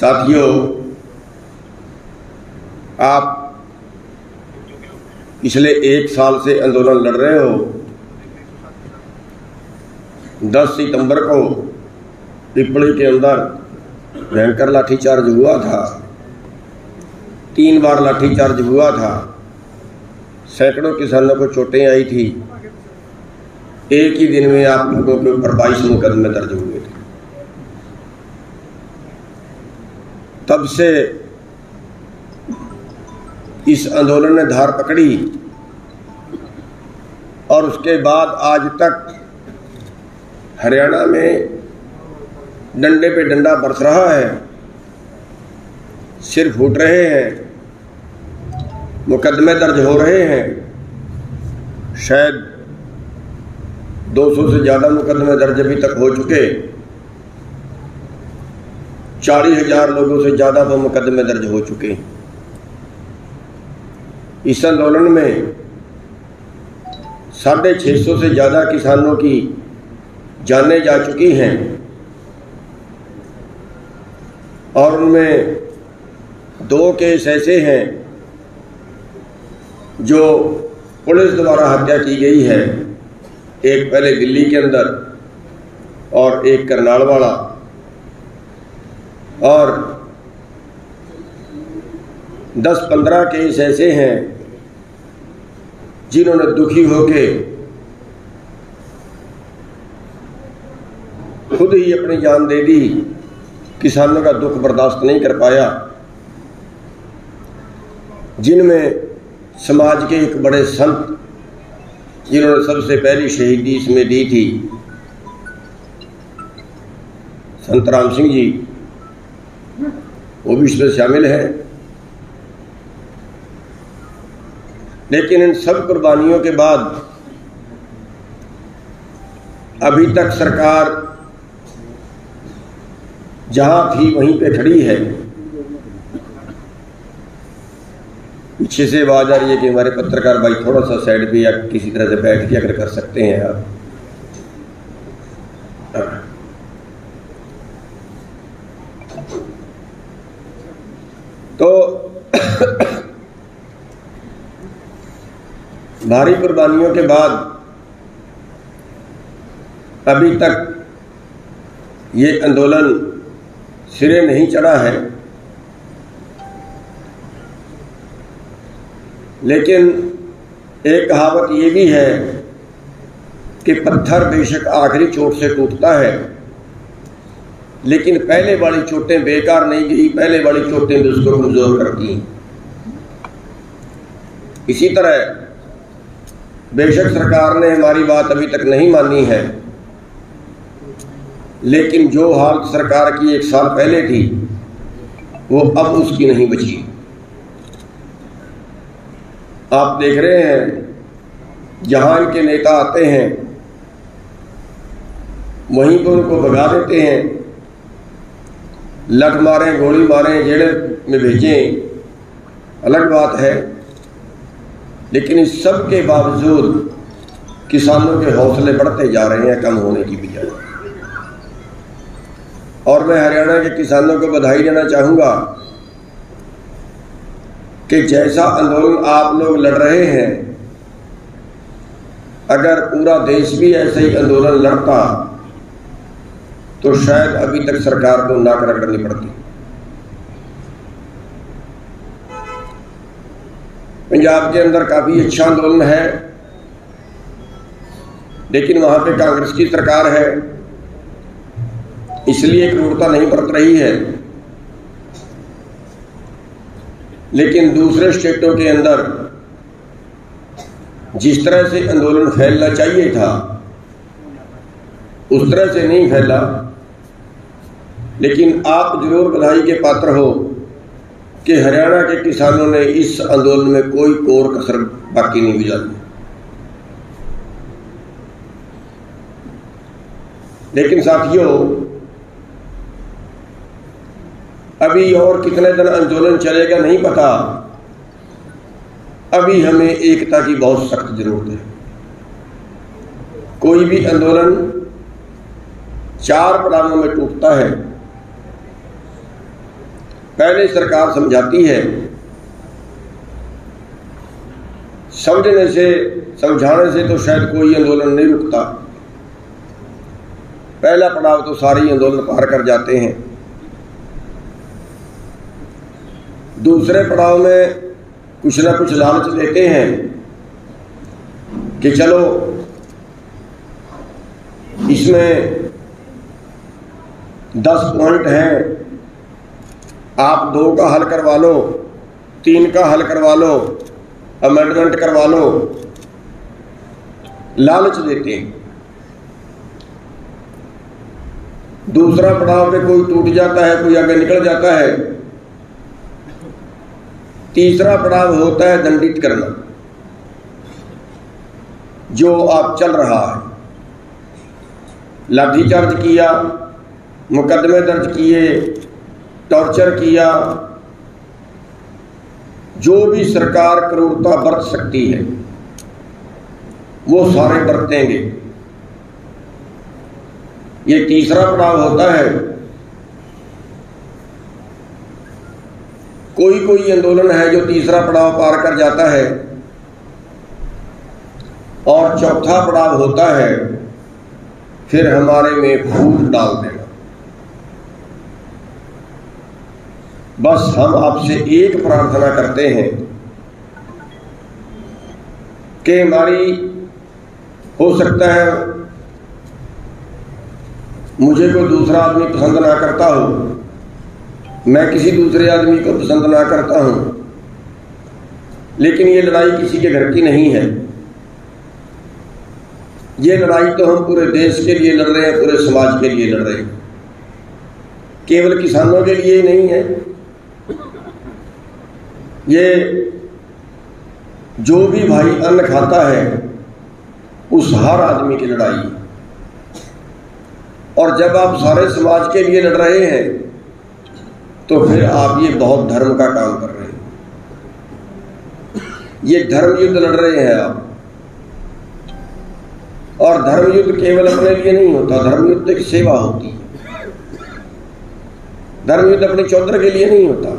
साथियों, आप पिछले 1 साल से आंदोलन लड़ रहे हो। 10 सितंबर को पिपली के अंदर भयंकर लाठीचार्ज हुआ था। 3 बार लाठीचार्ज हुआ था। सैकड़ों किसानों को चोटें आई थी। एक ही दिन में आप लोगों के ऊपर 22 मुकदमे दर्ज हुए थे। तब से इस आंदोलन ने धार पकड़ी और उसके बाद आज तक हरियाणा में डंडे पे डंडा बरस रहा है। सिर फूट रहे हैं, मुकदमे दर्ज हो रहे हैं। शायद 200 से ज़्यादा मुकदमे दर्ज अभी तक हो चुके। 40,000 लोगों से ज़्यादा वो मुकदमे दर्ज हो चुके। इस आंदोलन में 650 से ज़्यादा किसानों की जानें जा चुकी हैं और उनमें 2 केस ऐसे हैं जो पुलिस द्वारा हत्या की गई है। एक पहले दिल्ली के अंदर और एक करनालवाला, और 10-15 केस ऐसे हैं जिन्होंने दुखी होके खुद ही अपनी जान दे दी। किसानों का दुख बर्दाश्त नहीं कर पाया। जिनमें समाज के एक बड़े संत जिन्होंने सबसे पहली शहीदी इसमें दी थी, संत राम सिंह जी, वो भी इसमें शामिल है। लेकिन इन सब कुर्बानियों के बाद अभी तक सरकार जहां थी वहीं पे खड़ी है। पीछे से आवाज आ रही है कि हमारे पत्रकार भाई थोड़ा सा साइड पे या किसी तरह से बैठ के अगर कर सकते हैं आप। तो भारी कुर्बानियों के बाद अभी तक ये आंदोलन सिरे नहीं चढ़ा है। लेकिन एक कहावत ये भी है कि पत्थर बेशक आखिरी चोट से टूटता है, लेकिन पहले वाली चोटें बेकार नहीं गई। पहले वाली चोटें भी उसको कमजोर करती। इसी तरह बेशक सरकार ने हमारी बात अभी तक नहीं मानी है, लेकिन जो हालत सरकार की 1 साल पहले थी वो अब उसकी नहीं बची। आप देख रहे हैं जहां इनके नेता आते हैं वहीं पर उनको भगा देते हैं। लठ मारें, गोली मारें, जेल में भेजें, अलग बात है। लेकिन इस सब के बावजूद किसानों के हौसले बढ़ते जा रहे हैं, कम होने की बजाय। और मैं हरियाणा के किसानों को बधाई देना चाहूँगा कि जैसा आंदोलन आप लोग लड़ रहे हैं, अगर पूरा देश भी ऐसे ही आंदोलन लड़ता तो शायद अभी तक सरकार को नाक रगड़नी पड़ती। पंजाब के अंदर काफ़ी अच्छा आंदोलन है, लेकिन वहाँ पे कांग्रेस की सरकार है, इसलिए क्रूरता नहीं बरत रही है। लेकिन दूसरे स्टेटों के अंदर जिस तरह से आंदोलन फैलना चाहिए था उस तरह से नहीं फैला। लेकिन आप जरूर बधाई के पात्र हो कि हरियाणा के किसानों ने इस आंदोलन में कोई कोर कसर बाकी नहीं गुजारी। लेकिन साथियों, अभी और कितने दिन आंदोलन चलेगा नहीं पता। अभी हमें एकता की बहुत सख्त जरूरत है। कोई भी आंदोलन 4 पड़ावों में टूटता है। पहले सरकार समझाती है, समझने से समझाने से तो शायद कोई आंदोलन नहीं रुकता। पहला पड़ाव तो सारे ही आंदोलन पार कर जाते हैं। दूसरे पड़ाव में कुछ ना कुछ लालच देते हैं कि चलो इसमें 10 पॉइंट हैं, आप 2 का हल करवा लो, 3 का हल करवा लो, अमेंडमेंट करवा लो, लालच देते हैं। दूसरा पड़ाव पे कोई टूट जाता है, कोई आगे निकल जाता है। तीसरा पड़ाव होता है दंडित करना, जो आप चल रहा है। लाठीचार्ज किया, मुकदमे दर्ज किए, टॉर्चर किया, जो भी सरकार क्रूरता बरत सकती है वो सारे बरतेंगे। ये तीसरा पड़ाव होता है। कोई कोई आंदोलन है जो तीसरा पड़ाव पार कर जाता है, और चौथा पड़ाव होता है फिर हमारे में फूट डाल देना। बस हम आपसे एक प्रार्थना करते हैं कि हमारी, हो सकता है मुझे कोई दूसरा आदमी पसंद ना करता हो, मैं किसी दूसरे आदमी को पसंद ना करता हूं, लेकिन ये लड़ाई किसी के घर की नहीं है। ये लड़ाई तो हम पूरे देश के लिए लड़ रहे हैं, पूरे समाज के लिए लड़ रहे हैं। केवल किसानों के लिए ही नहीं है। ये जो भी भाई अन्न खाता है उस हर आदमी की लड़ाई है। और जब आप सारे समाज के लिए लड़ रहे हैं तो फिर आप ये बहुत धर्म का काम कर रहे हैं। ये धर्म युद्ध लड़ रहे हैं आप। और धर्म युद्ध केवल अपने लिए नहीं होता, धर्म युद्ध की सेवा होती है। धर्म युद्ध अपने चौधर के लिए नहीं होता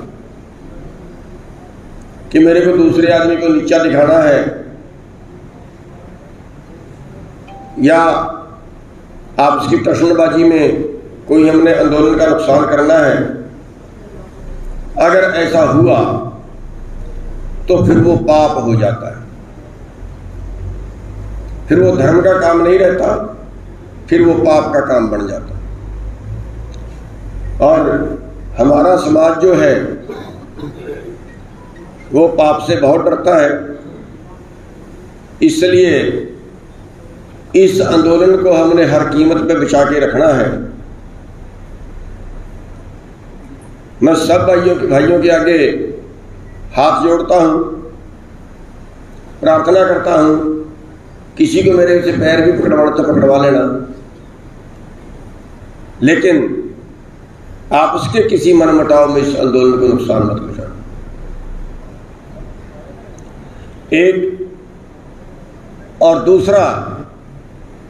कि मेरे को दूसरे आदमी को नीचा दिखाना है या आपस की टशनबाजी में कोई हमने आंदोलन का नुकसान करना है। अगर ऐसा हुआ तो फिर वो पाप हो जाता है, फिर वो धर्म का काम नहीं रहता, फिर वो पाप का काम बन जाता। और हमारा समाज जो है वो पाप से बहुत डरता है। इसलिए इस आंदोलन को हमने हर कीमत पे बचा के रखना है। मैं सब भाइयों के आगे हाथ जोड़ता हूं, प्रार्थना करता हूं, किसी को मेरे से पैर भी पकड़वाना तो पकड़वा लेना, लेकिन आप उसके किसी मनमुटाव में इस आंदोलन को नुकसान मत पहुंचाना। एक और दूसरा,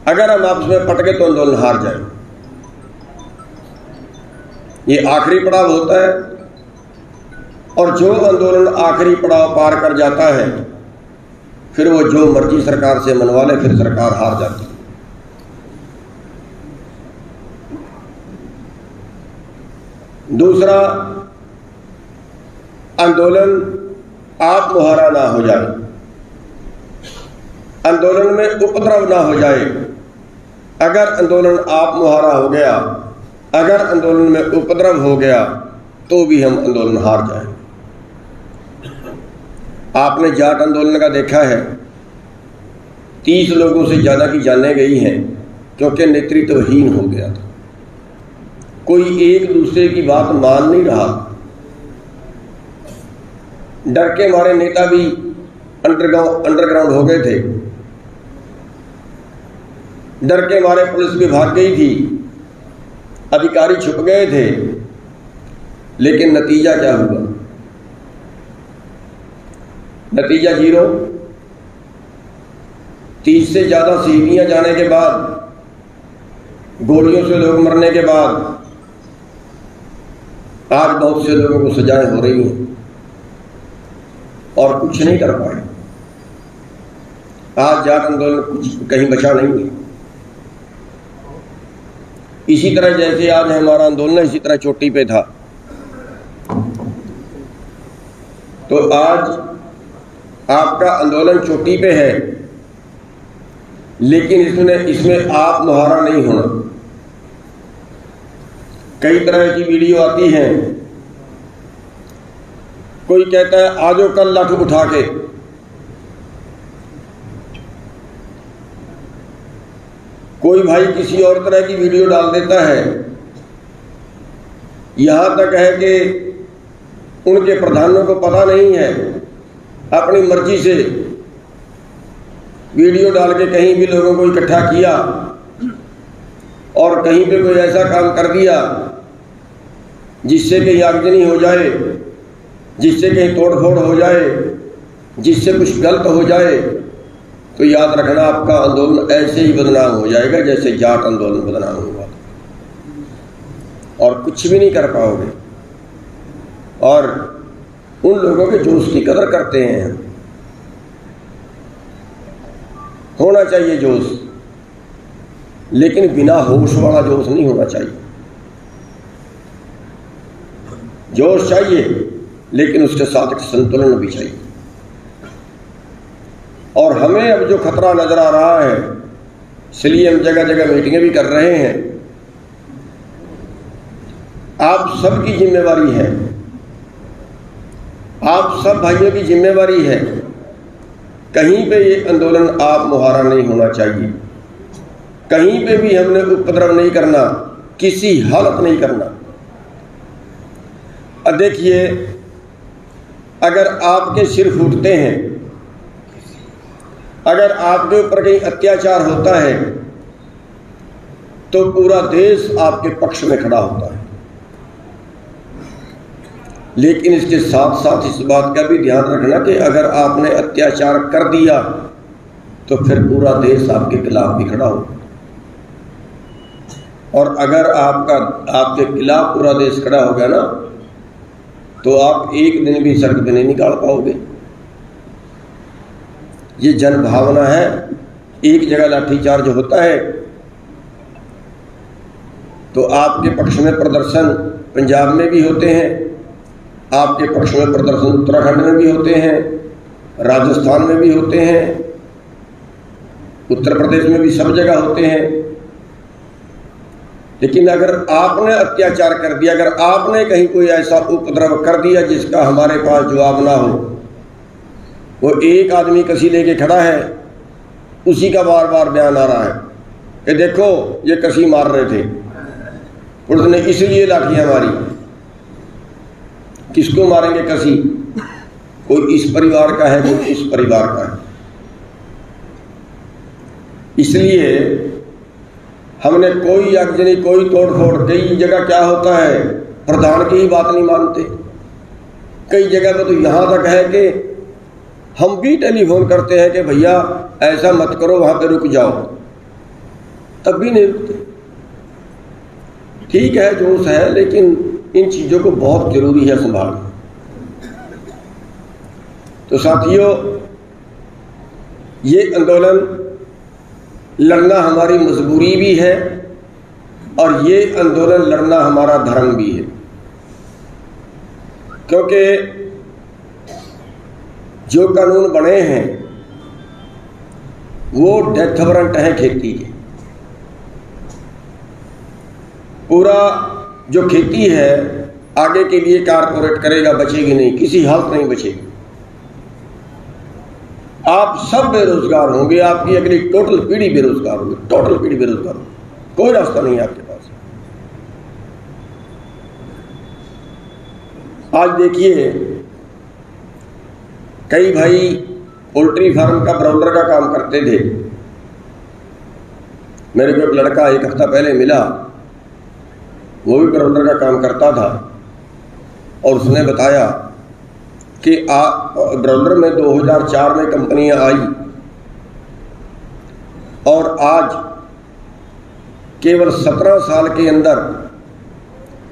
अगर हम आपस में पटके तो आंदोलन हार जाए। ये आखिरी पड़ाव होता है, और जो आंदोलन आखिरी पड़ाव पार कर जाता है फिर वो जो मर्जी सरकार से मनवा ले, फिर सरकार हार जाती है। दूसरा, आंदोलन आप मुहारा ना हो जाए, आंदोलन में उपद्रव ना हो जाए। अगर आंदोलन आप मुहारा हो गया, अगर आंदोलन में उपद्रव हो गया तो भी हम आंदोलन हार जाए। आपने जाट आंदोलन का देखा है, 30 लोगों से ज्यादा की जानें गई हैं क्योंकि नेतृत्वहीन हो गया था। कोई एक दूसरे की बात मान नहीं रहा। डर के मारे नेता भी अंडरग्राउंड हो गए थे। डर के मारे पुलिस भी भाग गई थी, अधिकारी छुप गए थे। लेकिन नतीजा क्या हुआ? नतीजा 0। 30 से ज्यादा शहीदियां जाने के बाद, गोलियों से लोग मरने के बाद आज बहुत से लोगों को सजाएं हो रही हैं और कुछ नहीं कर पाए। आज जाट आंदोलन कुछ कहीं बचा नहीं है। इसी तरह जैसे आज हमारा आंदोलन इसी तरह चोटी पे था, तो आज आपका आंदोलन चोटी पे है, लेकिन इसमें आप मुहारा नहीं होना। कई तरह की वीडियो आती हैं, कोई कहता है आजो कल लाठी उठा के, कोई भाई किसी और तरह की वीडियो डाल देता है। यहां तक है कि उनके प्रधानों को पता नहीं है, अपनी मर्जी से वीडियो डाल के कहीं भी लोगों को इकट्ठा किया और कहीं पे कोई ऐसा काम कर दिया जिससे कहीं आगजनी हो जाए, जिससे कहीं तोड़फोड़ हो जाए, जिससे कुछ गलत हो जाए, तो याद रखना आपका आंदोलन ऐसे ही बदनाम हो जाएगा जैसे जाट आंदोलन बदनाम हुआ, और कुछ भी नहीं कर पाओगे। और उन लोगों के जोश की कदर करते हैं। होना चाहिए जोश, लेकिन बिना होश वाला जोश नहीं होना चाहिए। जोश चाहिए, लेकिन उसके साथ एक संतुलन भी चाहिए। और हमें अब जो खतरा नजर आ रहा है, इसलिए हम जगह जगह मीटिंगें भी कर रहे हैं। आप सबकी जिम्मेवारी है, आप सब भाइयों की जिम्मेवारी है, कहीं पे ये आंदोलन आप मुहारा नहीं होना चाहिए। कहीं पे भी हमने उपद्रव नहीं करना, किसी हालत नहीं करना। अब देखिए, अगर आपके सिर फूटते हैं, अगर आपके ऊपर कहीं अत्याचार होता है, तो पूरा देश आपके पक्ष में खड़ा होता है। लेकिन इसके साथ साथ इस बात का भी ध्यान रखना कि अगर आपने अत्याचार कर दिया तो फिर पूरा देश आपके खिलाफ भी खड़ा होगा। और अगर आपके खिलाफ पूरा देश खड़ा हो गया ना, तो आप एक दिन भी सड़क पे नहीं निकाल पाओगे। ये जन भावना है। एक जगह लाठीचार्ज होता है तो आपके पक्ष में प्रदर्शन पंजाब में भी होते हैं, आपके पक्ष में प्रदर्शन उत्तराखंड में भी होते हैं, राजस्थान में भी होते हैं, उत्तर प्रदेश में भी सब जगह होते हैं। लेकिन अगर आपने अत्याचार कर दिया, अगर आपने कहीं कोई ऐसा उपद्रव कर दिया जिसका हमारे पास जवाब ना हो, वो एक आदमी कसी लेके खड़ा है, उसी का बार बार बयान आ रहा है कि देखो ये कसी मार रहे थे, पुलिस ने इसलिए लाठियां मारी। किसको मारेंगे कसी? कोई इस परिवार का है, कोई इस परिवार का है। इसलिए हमने कोई आगजनी, कोई तोड़फोड़, कई जगह क्या होता है, प्रधान की ही बात नहीं मानते। कई जगह पर तो यहां तक है कि हम भी टेलीफोन करते हैं कि भैया ऐसा मत करो, वहां पे रुक जाओ, तब भी नहीं रुकते। ठीक है, जोश है, लेकिन इन चीजों को बहुत जरूरी है संभालना। तो साथियों, ये आंदोलन लड़ना हमारी मजबूरी भी है और ये आंदोलन लड़ना हमारा धर्म भी है, क्योंकि जो कानून बने हैं वो डेथ वारंट है खेती के। पूरा जो खेती है आगे के लिए कारपोरेट करेगा, बचेगी नहीं, किसी हालत नहीं बचेगी। आप सब बेरोजगार होंगे, आपकी अगली टोटल पीढ़ी बेरोजगार होगी, टोटल पीढ़ी बेरोजगार होगी, कोई रास्ता नहीं है आपके पास। आज देखिए, कई भाई पोल्ट्री फार्म का ब्रॉयलर का काम करते थे। मेरे को एक लड़का एक हफ्ता पहले मिला, वो भी ब्रॉयलर का काम करता था, और उसने बताया कि ब्रॉयलर में 2004 में कंपनियां आई और आज केवल 17 साल के अंदर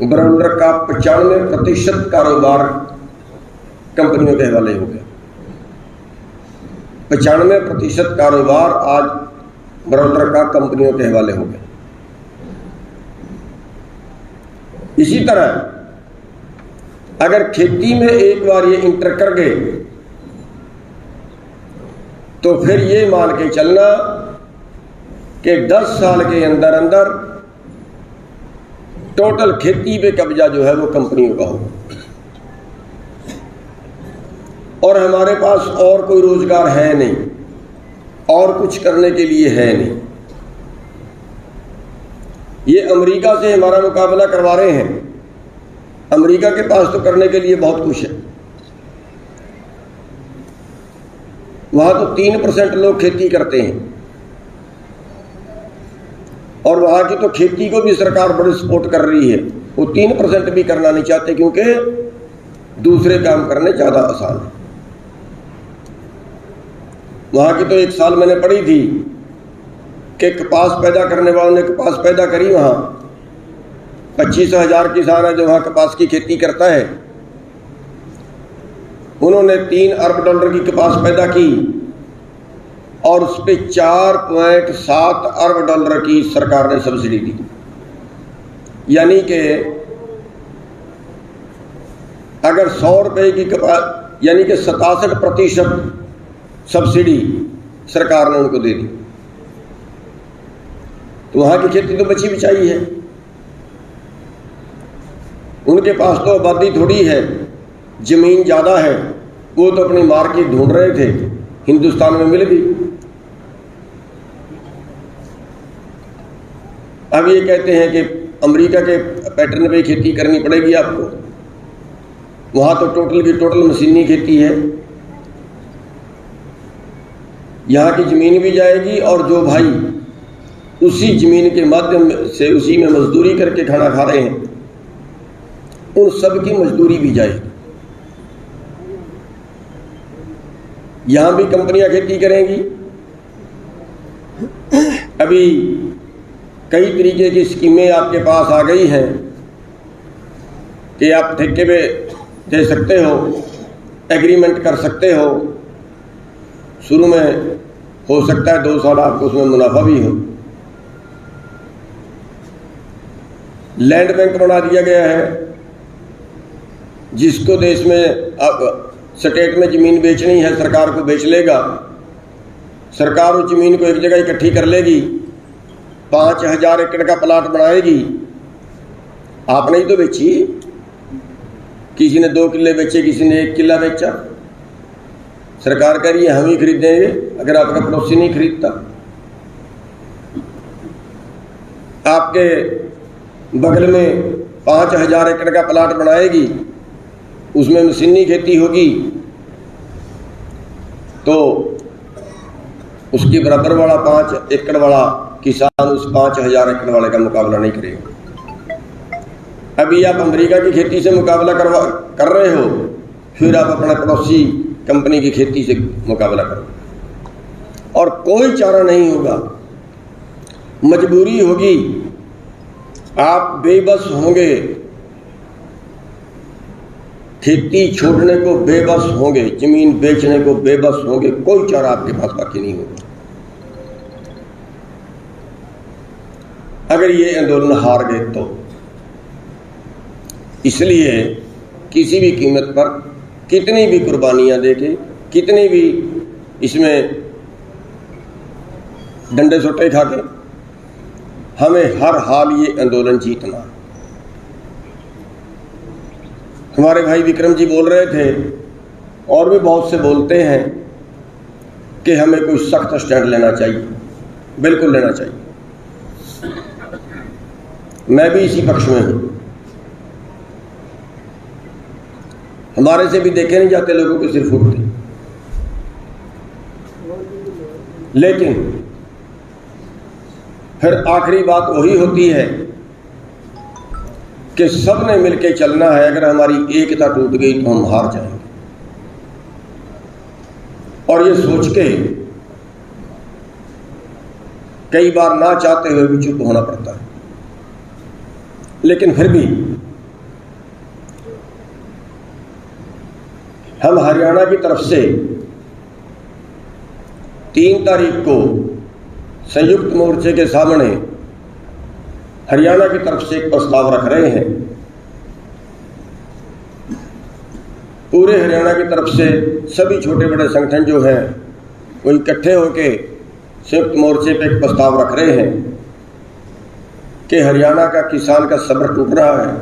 ब्रांडर का 95% कारोबार कंपनियों के हवाले हो गया। 95% कारोबार आज ब्रांडर का कंपनियों के हवाले हो गया। इसी तरह अगर खेती में एक बार ये इंटर कर गए तो फिर ये मान के चलना कि 10 साल के अंदर अंदर टोटल खेती पे कब्जा जो है वो कंपनियों का होगा और हमारे पास और कोई रोजगार है नहीं और कुछ करने के लिए है नहीं। ये अमेरिका से हमारा मुकाबला करवा रहे हैं। अमेरिका के पास तो करने के लिए बहुत कुछ है। वहां तो 3% लोग खेती करते हैं और वहां की तो खेती को भी सरकार बड़ी सपोर्ट कर रही है। वो 3% भी करना नहीं चाहते क्योंकि दूसरे काम करने ज्यादा आसान है। वहां की तो एक साल मैंने पढ़ी थी कि कपास पैदा करने वालों ने कपास पैदा करी। वहां 25,000 किसान है जो वहां कपास की खेती करता है। उन्होंने $3 अरब की कपास पैदा की और उस पर $4.7 अरब की सरकार ने सब्सिडी दी। यानी कि अगर 100 रुपए की कपास यानी कि 67% सब्सिडी सरकार ने उनको दे दी। तो वहां की खेती तो बची बिचाई है। उनके पास तो आबादी थोड़ी है, जमीन ज्यादा है। वो तो अपनी मार्केट ढूंढ रहे थे, हिंदुस्तान में मिल गई। अब ये कहते हैं कि अमेरिका के पैटर्न पे खेती करनी पड़ेगी आपको। वहां तो टोटल की टोटल मशीनी खेती है। यहाँ की जमीन भी जाएगी और जो भाई उसी जमीन के माध्यम से उसी में मजदूरी करके खाना खा रहे हैं उन सब की मजदूरी भी जाएगी। यहां भी कंपनियां खेती करेंगी। अभी कई तरीके की स्कीमें आपके पास आ गई हैं कि आप ठेके पे दे सकते हो, एग्रीमेंट कर सकते हो। शुरू में हो सकता है 2 साल आपको उसमें मुनाफा भी हो। लैंड बैंक बना दिया गया है। जिसको देश में अब स्टेट में जमीन बेचनी है सरकार को बेच लेगा। सरकार उस जमीन को एक जगह इकट्ठी कर लेगी, 5,000 एकड़ का प्लाट बनाएगी। आपने ही तो बेची। किसी ने 2 किले बेचे, किसी ने 1 किला बेचा। सरकार कह रही है हम ही खरीदेंगे अगर आपका पड़ोसी नहीं खरीदता। आपके बगल में 5,000 एकड़ का प्लाट बनाएगी, उसमें मशीनी खेती होगी तो उसके बराबर वाला 5 एकड़ वाला किसान उस 5,000 एकड़ वाले का मुकाबला नहीं करेगा। अभी आप अमेरिका की खेती से मुकाबला कर रहे हो, फिर आप अपना पड़ोसी कंपनी की खेती से मुकाबला करो और कोई चारा नहीं होगा। मजबूरी होगी, आप बेबस होंगे, खेती छोड़ने को बेबस होंगे, जमीन बेचने को बेबस होंगे। कोई चारा आपके पास बाकी नहीं होगा अगर ये आंदोलन हार गए तो। इसलिए किसी भी कीमत पर कितनी भी कुर्बानियां देके, कितनी भी इसमें डंडे सोटे खा के, हमें हर हाल ये आंदोलन जीतना। हमारे भाई विक्रम जी बोल रहे थे और भी बहुत से बोलते हैं कि हमें कोई सख्त स्टैंड लेना चाहिए। बिल्कुल लेना चाहिए। मैं भी इसी पक्ष में हूं। हमारे से भी देखे नहीं जाते लोगों के सिर फूटते। लेकिन फिर आखिरी बात वही होती है कि सब ने मिलकर चलना है। अगर हमारी एकता टूट गई तो हम हार जाएंगे। और ये सोच के कई बार ना चाहते हुए भी चुप होना पड़ता है। लेकिन फिर भी हम हरियाणा की तरफ से 3 तारीख को संयुक्त मोर्चे के सामने हरियाणा की तरफ से एक प्रस्ताव रख रहे हैं। पूरे हरियाणा की तरफ से सभी छोटे बड़े संगठन जो हैं वो इकट्ठे होकर संयुक्त मोर्चे पे एक प्रस्ताव रख रहे हैं कि हरियाणा का किसान का सब्र टूट रहा है,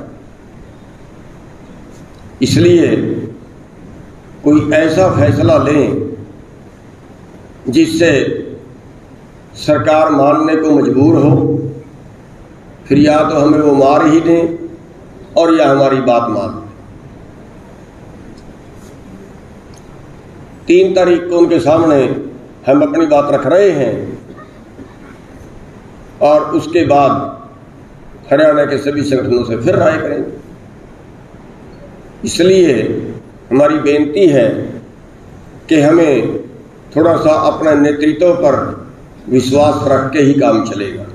इसलिए कोई ऐसा फैसला लें जिससे सरकार मानने को मजबूर हो, फिर या तो हमें वो मार ही दें और या हमारी बात मान लें। 3 तारीख को उनके सामने हम अपनी बात रख रहे हैं और उसके बाद हरियाणा के सभी संगठनों से फिर राय करेंगे। इसलिए हमारी बेनती है कि हमें थोड़ा सा अपने नेतृत्व पर विश्वास रख के ही काम चलेगा।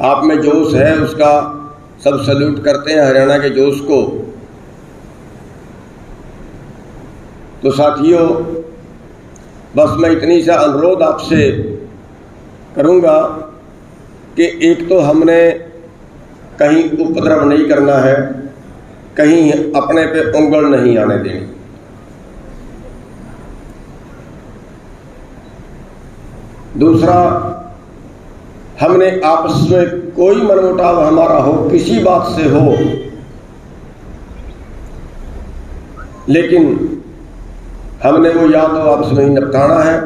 आप में जोश है, उसका सब सल्यूट करते हैं, हरियाणा के जोश को। तो साथियों, बस मैं इतनी सा अनुरोध आपसे करूंगा कि एक तो हमने कहीं उपद्रव नहीं करना है, कहीं अपने पे उंगल नहीं आने देनी। दूसरा, हमने आपस में कोई मनमुटाव हमारा हो, किसी बात से हो, लेकिन हमने वो या तो आपस में ही निपटाना है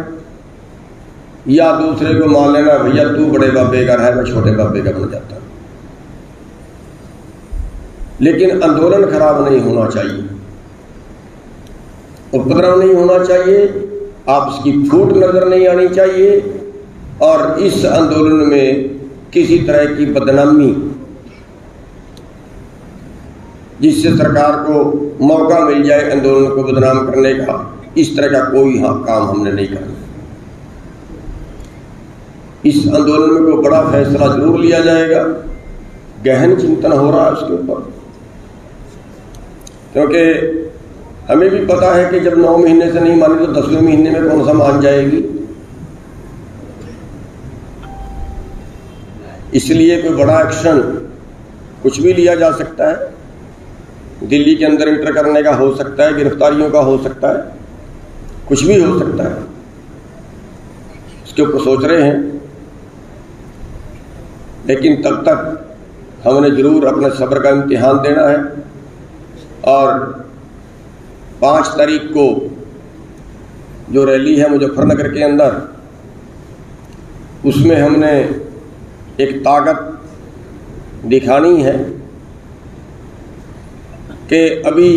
या दूसरे को मान लेना, भैया तू बड़े बाबे का है, मैं छोटे बाबे का बन जाता हूं। लेकिन आंदोलन खराब नहीं होना चाहिए, उपद्रव नहीं होना चाहिए, आपस की फूट नजर नहीं आनी चाहिए और इस आंदोलन में किसी तरह की बदनामी जिससे सरकार को मौका मिल जाए आंदोलन को बदनाम करने का, इस तरह का कोई काम हमने नहीं करना। इस आंदोलन में कोई बड़ा फैसला जरूर लिया जाएगा, गहन चिंतन हो रहा है उसके ऊपर, क्योंकि हमें भी पता है कि जब 9 महीने से नहीं मानी तो 10वें महीने में कौन सा मान जाएगी। इसलिए कोई बड़ा एक्शन कुछ भी लिया जा सकता है। दिल्ली के अंदर इंटर करने का हो सकता है, गिरफ्तारियों का हो सकता है, कुछ भी हो सकता है। इसके ऊपर सोच रहे हैं, लेकिन तब तक हमने जरूर अपने सब्र का इम्तिहान देना है। और 5 तारीख को जो रैली है मुजफ्फरनगर के अंदर, उसमें हमने एक ताकत दिखानी है कि अभी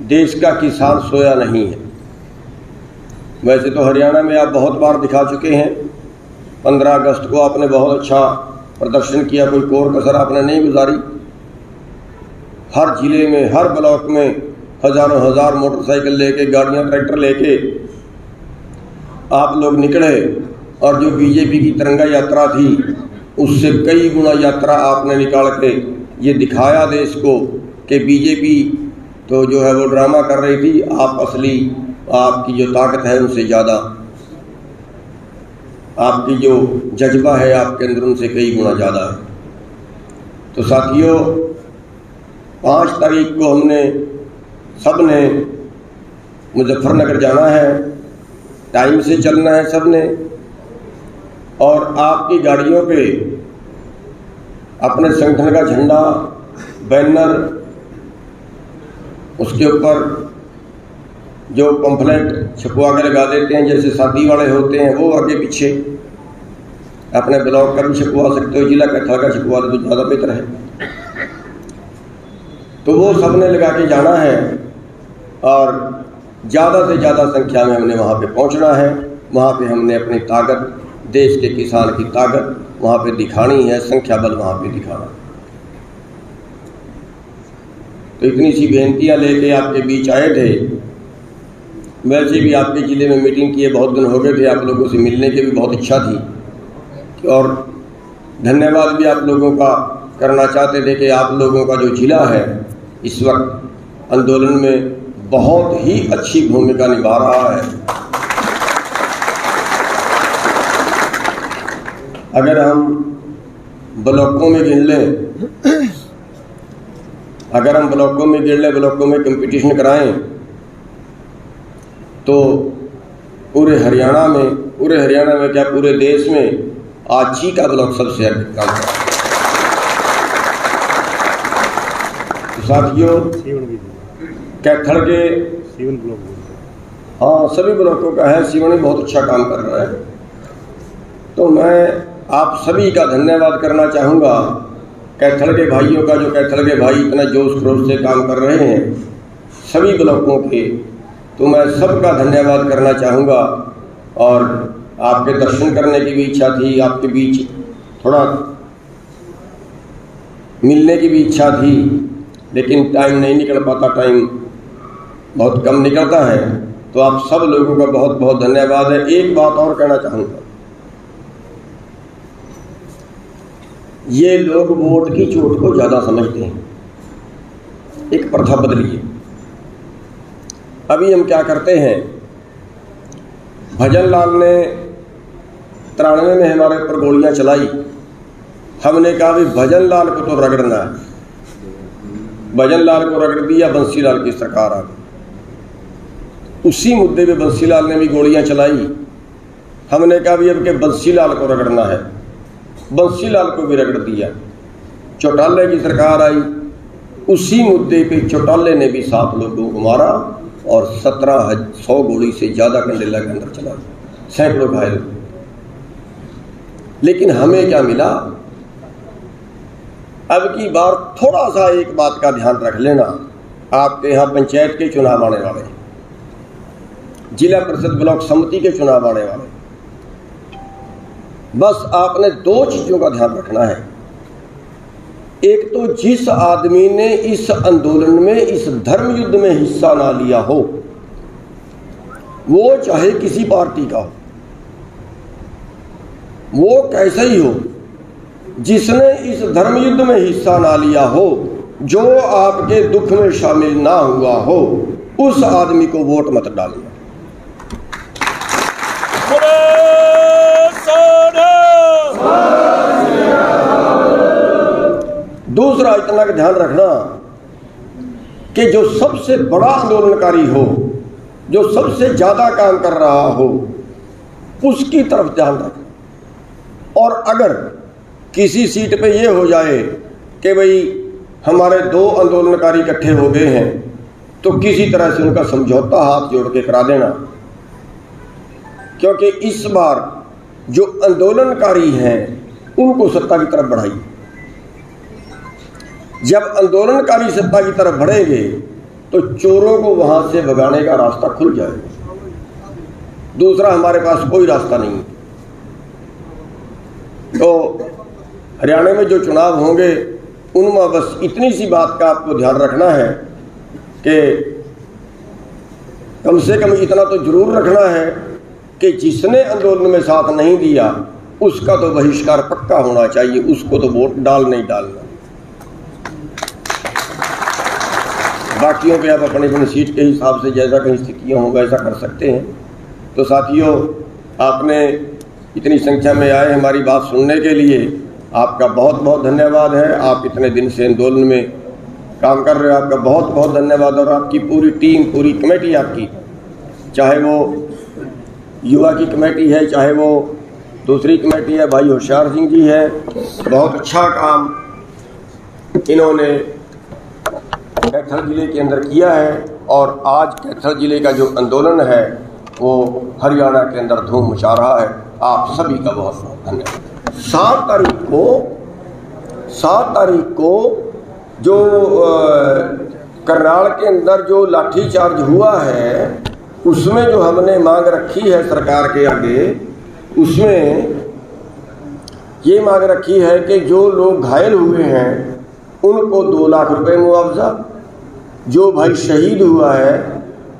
देश का किसान सोया नहीं है। वैसे तो हरियाणा में आप बहुत बार दिखा चुके हैं। 15 अगस्त को आपने बहुत अच्छा प्रदर्शन किया, कोई कोर कसर आपने नहीं गुजारी। हर जिले में, हर ब्लॉक में हजारों हजार मोटरसाइकिल लेके, गाड़ियां, ट्रैक्टर लेके आप लोग निकले और जो बीजेपी की तिरंगा यात्रा थी उससे कई गुना यात्रा आपने निकाल के ये दिखाया देश को कि बीजेपी तो जो है वो ड्रामा कर रही थी, आप असली आपकी जो ताकत है उनसे ज़्यादा, आपकी जो जज्बा है आपके अंदर उनसे कई गुना ज़्यादा है। तो साथियों, 5 तारीख को हमने सब ने मुजफ्फरनगर जाना है, टाइम से चलना है सब ने, और आपकी गाड़ियों पे अपने संगठन का झंडा, बैनर, उसके ऊपर जो पंफलेट छपवा के लगा देते हैं, जैसे शादी वाले होते हैं वो आगे पीछे, अपने ब्लॉक का भी छपवा सकते हो, जिला कथा का छपवा दो तो ज़्यादा बेहतर है। तो वो सबने लगा के जाना है और ज़्यादा से ज़्यादा संख्या में हमने वहाँ पे पहुँचना है। वहाँ पे हमने अपनी ताकत, देश के किसान की ताकत वहाँ पे दिखानी है, संख्या बल वहाँ पे दिखाना। तो इतनी सी बेनतियाँ लेके आपके बीच आए थे। वैसे भी आपके ज़िले में मीटिंग किए बहुत दिन हो गए थे, आप लोगों से मिलने की भी बहुत इच्छा थी और धन्यवाद भी आप लोगों का करना चाहते थे कि आप लोगों का जो जिला है इस वक्त आंदोलन में बहुत ही अच्छी भूमिका निभा रहा है। अगर हम ब्लॉकों में गिन लें, ब्लॉकों में कंपटीशन कराएं तो पूरे हरियाणा में क्या पूरे देश में आची का ब्लॉक सबसे अधिक काम कर रहा है। तो साथियों, कैथल के हाँ सभी ब्लॉकों का है, सीवनी बहुत अच्छा काम कर रहा है। तो मैं आप सभी का धन्यवाद करना चाहूँगा, कैथल के भाइयों का, जो कैथल के भाई इतना जोश खरोश से काम कर रहे हैं सभी ब्लॉकों के, तो मैं सबका धन्यवाद करना चाहूँगा। और आपके दर्शन करने की भी इच्छा थी, आपके बीच थोड़ा मिलने की भी इच्छा थी, लेकिन टाइम नहीं निकल पाता, टाइम बहुत कम निकलता है। तो आप सब लोगों का बहुत बहुत धन्यवाद है। एक बात और कहना चाहूँगा, ये लोग वोट की चोट को ज़्यादा समझते हैं, एक प्रथा बदलिए। अभी हम क्या करते हैं, भजन लाल ने 93 में हमारे ऊपर गोलियां चलाई, हमने कहा भी भजन लाल को तो रगड़ना है, भजन लाल को रगड़ दिया, बंसी लाल की सरकार आ गई। उसी मुद्दे पे बंसी लाल ने भी गोलियां चलाई, हमने कहा भी अब के बंसी लाल को रगड़ना है, बंसी लाल को भी रगड़ दिया। चौटाले की सरकार आई, उसी मुद्दे पे चौटाले ने भी 7 लोगों को मारा और 1700 गोली से ज़्यादा कंडेला के अंदर चला, सैकड़ों घायल। लेकिन हमें क्या मिला? अब की बार थोड़ा सा एक बात का ध्यान रख लेना, आपके यहाँ पंचायत के चुनाव आने वाले, जिला परिषद ब्लॉक समिति के चुनाव आने वाले, बस आपने 2 चीज़ों का ध्यान रखना है। एक तो जिस आदमी ने इस आंदोलन में, इस धर्म युद्ध में हिस्सा ना लिया हो, वो चाहे किसी पार्टी का हो, वो कैसे ही हो, जिसने इस धर्म युद्ध में हिस्सा ना लिया हो, जो आपके दुख में शामिल ना हुआ हो, उस आदमी को वोट मत डालना। दूसरा इतना का ध्यान रखना कि जो सबसे बड़ा आंदोलनकारी हो, जो सबसे ज्यादा काम कर रहा हो, उसकी तरफ ध्यान रखना। और अगर किसी सीट पे ये हो जाए कि भाई हमारे 2 आंदोलनकारी इकट्ठे हो गए हैं, तो किसी तरह से उनका समझौता हाथ जोड़ के करा देना, क्योंकि इस बार जो आंदोलनकारी हैं उनको सत्ता की तरफ बढ़ाइए। जब आंदोलनकारी सत्ता की तरफ बढ़ेंगे तो चोरों को वहां से भगाने का रास्ता खुल जाएगा, दूसरा हमारे पास कोई रास्ता नहीं। तो हरियाणा में जो चुनाव होंगे उनमें बस इतनी सी बात का आपको ध्यान रखना है कि कम से कम इतना तो जरूर रखना है कि जिसने आंदोलन में साथ नहीं दिया उसका तो बहिष्कार पक्का होना चाहिए, उसको तो वोट नहीं डालना। बाकियों पे आप अपनी अपनी सीट के हिसाब से जैसा कहीं स्थितियाँ होंगे ऐसा कर सकते हैं। तो साथियों, आपने इतनी संख्या में आए हमारी बात सुनने के लिए, आपका बहुत बहुत धन्यवाद है। आप इतने दिन से आंदोलन में काम कर रहे हो, आपका बहुत बहुत धन्यवाद। और आपकी पूरी टीम, पूरी कमेटी आपकी, चाहे वो युवा की कमेटी है, चाहे वो दूसरी कमेटी है, भाई होशियार सिंह जी है, बहुत अच्छा काम इन्होंने कैथल जिले के अंदर किया है। और आज कैथल जिले का जो आंदोलन है वो हरियाणा के अंदर धूम मचा रहा है। आप सभी का बहुत बहुत धन्यवाद। 7 तारीख को जो करनाल के अंदर जो लाठीचार्ज हुआ है, उसमें जो हमने मांग रखी है सरकार के आगे, उसमें ये मांग रखी है कि जो लोग घायल हुए हैं उनको 2 लाख रुपए मुआवजा, जो भाई शहीद हुआ है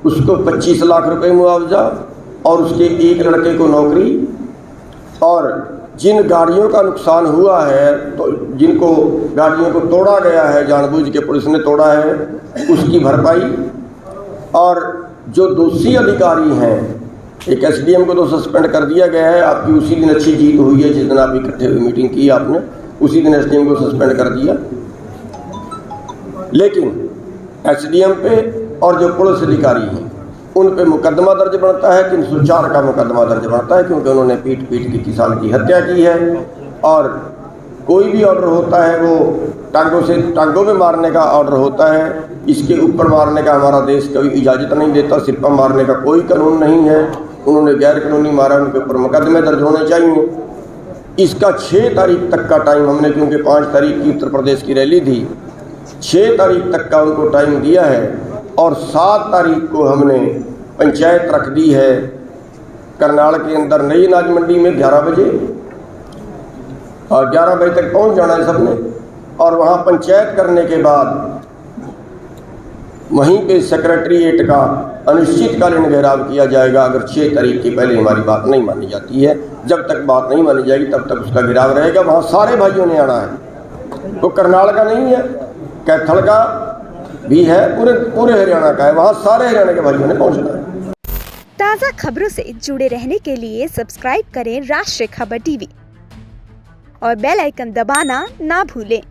उसको 25 लाख रुपए मुआवजा, और उसके एक लड़के को नौकरी, और जिन गाड़ियों का नुकसान हुआ है, तो जिनको गाड़ियों को तोड़ा गया है, जानबूझ के पुलिस ने तोड़ा है, उसकी भरपाई। और जो दोषी अधिकारी हैं, एक एसडीएम को तो सस्पेंड कर दिया गया है। आपकी उसी दिन अच्छी जीत हुई है, जिस दिन आप इकट्ठे हुए मीटिंग की आपने, उसी दिन एसडीएम को सस्पेंड कर दिया। लेकिन एसडीएम पे और जो पुलिस अधिकारी हैं उन पे मुकदमा दर्ज बनता है, 304 का मुकदमा दर्ज बनता है, क्योंकि उन्होंने पीट के किसान की हत्या की है। और कोई भी ऑर्डर होता है वो टांगों में मारने का ऑर्डर होता है। इसके ऊपर मारने का हमारा देश कभी इजाज़त नहीं देता, सिर्फ मारने का कोई कानून नहीं है। उन्होंने गैर कानूनी मारा, उनके ऊपर मुकदमे दर्ज होने चाहिए। इसका 6 तारीख तक का टाइम हमने, क्योंकि 5 तारीख की उत्तर प्रदेश की रैली थी, 6 तारीख तक का उनको टाइम दिया है। और 7 तारीख को हमने पंचायत रख दी है करनाल के अंदर नई अनाज मंडी में 11 बजे, और 11 बजे तक पहुंच जाना है सबने। और वहां पंचायत करने के बाद वहीं पे सेक्रेटरीट का अनिश्चितकालीन घेराव किया जाएगा, अगर 6 तारीख के पहले हमारी बात नहीं मानी जाती है। जब तक बात नहीं मानी जाएगी तब तक उसका घेराव रहेगा। वहाँ सारे भाइयों ने आना है, तो करनाल का नहीं है, कैथल का भी है, पूरे हरियाणा का है। वहाँ सारे हरियाणा के भाइयों ने पहुँचना है। ताज़ा खबरों से जुड़े रहने के लिए सब्सक्राइब करें राष्ट्रीय खबर टीवी और बेल आइकन दबाना ना भूलें।